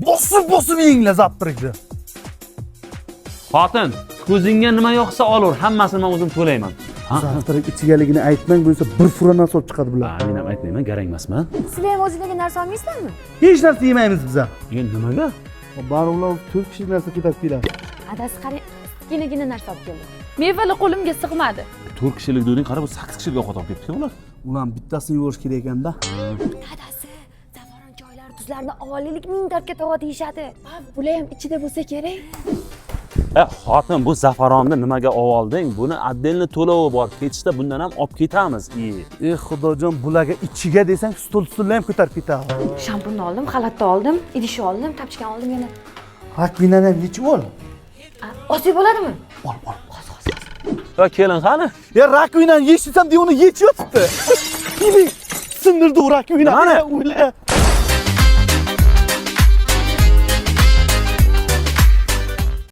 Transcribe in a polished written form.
bosib yenglar zaptirikni. Xotin, ko'zingga nima yoqsa olur, hammasini men o'zim to'layman. Zaptirik ichigaligini aytmang, bo'lsa bir furandan so'p chiqadi bular. Men ham aytmayman, garang emasman. Sizlar ham o'zingizga narsa olmaysizlarmi? Hech narsa yemaymiz biz ham. Endi nimaga? Barovlar 4 kishi narsa ketib keladi. Adasi qarang, kichkinagina narsa olib keldi. Mevali qo'limga sig'madi. 4 kishilik do'ning qarab 8 kishilik ovqat olib ketdi ular. Ularni bittasini yuvorish kerak ekanda. Adasi, zafaron joylar, tuzlarni avvallik ming dardga tova deyishadi. Bular ham ichida bo'lsa kerak. Xotin, bu zafaronni nimaga olding? Buni отдельно to'lovi bor. Ketishda bundan ham olib ketamiz. Xudojon, bularga ichiga desang, stol-stulni ham ko'tarib ketadi. Shampun oldim, xalatni oldim, idishni oldim, tapchkan oldim yana. Rakvinani ham yechib ol. Olsak bo'ladimi? Ol. Va kelin qani? Ya rakvinani yechsam, uni yechib yotibdi. Sindirdi u rakvinani. Mana. O'yla.